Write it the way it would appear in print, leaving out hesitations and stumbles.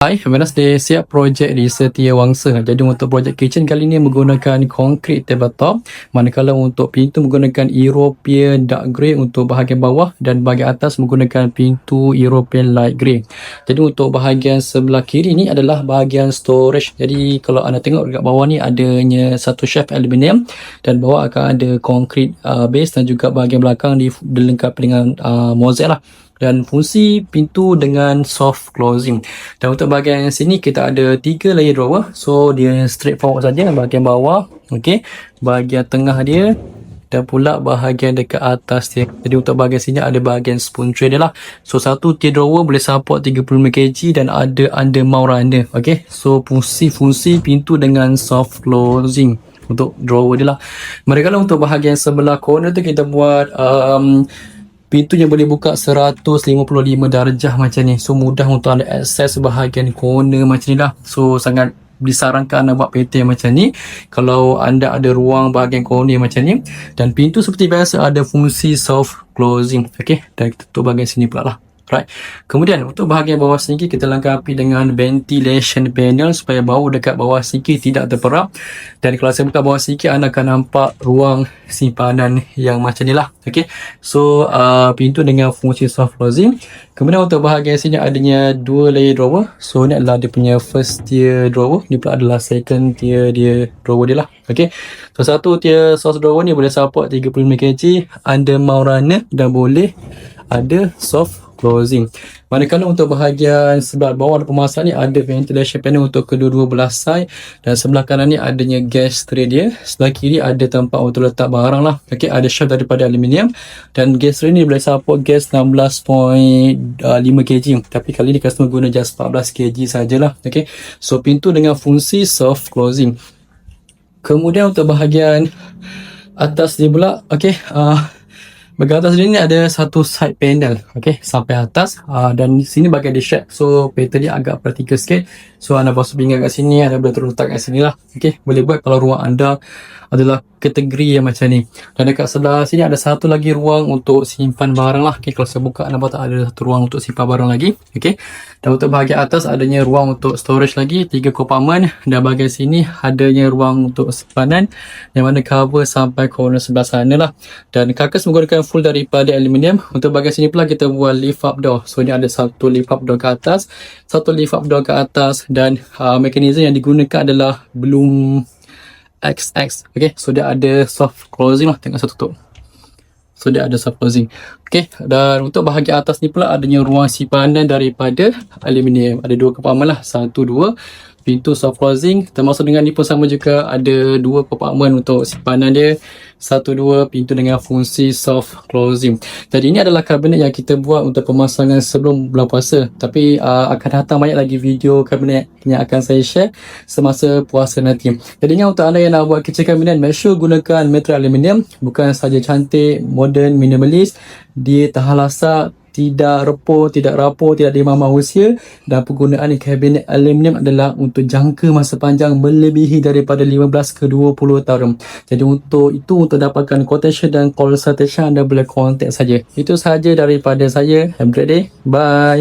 Hai, Wednesday siap projek di Setiawangsa. Jadi untuk projek kitchen kali ini menggunakan concrete tabletop, manakala untuk pintu menggunakan European dark grey untuk bahagian bawah dan bahagian atas menggunakan pintu European light grey. Jadi untuk bahagian sebelah kiri ni adalah bahagian storage. Jadi kalau anda tengok dekat bawah ni adanya satu shelf aluminium dan bawah akan ada concrete base dan juga bahagian belakang dilengkapi dengan mozaik lah. Dan fungsi pintu dengan soft closing. Dan untuk bahagian sini kita ada 3 layer drawer. So dia straightforward saja. Bahagian bawah, okey, bahagian tengah dia dan pula bahagian dekat atas dia. Jadi untuk bahagian sini ada bahagian spoon tray dia lah. So satu tier drawer boleh support 35kg dan ada under mount runner. Okey. So fungsi pintu dengan soft closing untuk drawer dia lah. Manakala untuk bahagian sebelah corner tu kita buat pintunya boleh buka 155 darjah macam ni. So mudah untuk anda akses bahagian corner macam ni lah. So sangat disarankan anda buat pattern macam ni kalau anda ada ruang bahagian corner macam ni. Dan pintu seperti biasa ada fungsi soft closing. Okey, dan kita tutup bahagian sini pula lah. Right. Kemudian untuk bahagian bawah sedikit kita lengkapi dengan ventilation panel supaya bau dekat bawah sedikit tidak terperap. Dan kalau saya buka bawah sedikit anda akan nampak ruang simpanan yang macam ni lah. Okay. So pintu dengan fungsi soft closing. Kemudian untuk bahagian sini adanya 2 layer drawer. So ni adalah dia punya first tier drawer. Ni pula adalah second tier drawer dia lah. Okay. So satu tier source drawer ni boleh support 35kg, under mount runner dan boleh ada soft closing. Manakala untuk bahagian sebelah bawah pemasan ni ada ventilation panel untuk kedua-dua belah side dan sebelah kanan ni adanya gas tray dia. Sebelah kiri ada tempat untuk letak barang lah. Okey, ada shelf daripada aluminium dan gas tray ni boleh support gas 16.5kg. Tapi kali ni customer guna just 14kg sajalah. Okey. So pintu dengan fungsi soft closing. Kemudian untuk bahagian atas ni pula, okey, bahagian atas ni ada satu side panel, okey, sampai atas dan di sini bahagian di shed. So pattern dia agak vertical sikit. So anda basuh pinggan kat sini, anda boleh letak kat sini lah. Okey, boleh buat kalau ruang anda adalah kategori yang macam ni. Dan dekat sebelah sini ada satu lagi ruang untuk simpan barang lah. Okey, kalau saya buka anda nampak ada satu ruang untuk simpan barang lagi. Okey. Dan untuk bahagian atas adanya ruang untuk storage lagi 3 compartment dan bahagian sini adanya ruang untuk simpanan yang mana cover sampai corner sebelah sana lah. Dan karkas menggunakan full daripada aluminium. Untuk bahagian sini pula kita buat lift up door. So ni ada satu lift up door ke atas, satu lift up door ke atas dan mekanisme yang digunakan adalah belum XX. Okay, so dia ada soft closing lah. Tengok saya tutup. So dia ada soft closing. Okay, dan untuk bahagian atas ni pula adanya ruang simpanan daripada aluminium. Ada 2 compartment lah. 1, 2. Pintu soft closing. Termasuk dengan ni pun sama juga. Ada 2 compartment untuk simpanan dia. 1, 2. Pintu dengan fungsi soft closing. Jadi ini adalah kabinet yang kita buat untuk pemasangan sebelum bulan puasa. Tapi akan datang banyak lagi video kabinet yang akan saya share semasa puasa nanti. Jadinya untuk anda yang nak buat kitchen kabinet, make sure gunakan material aluminium. Bukan saja cantik, modern, minimalis. Dia tahan lasak, tidak repuh, tidak rapuh, tidak dimamah usia. Dan penggunaan kabinet aluminium adalah untuk jangka masa panjang melebihi daripada 15 ke 20 tahun. Jadi untuk dapatkan quotation dan consultation anda boleh contact saja. Itu sahaja daripada saya. Have a great day. Bye.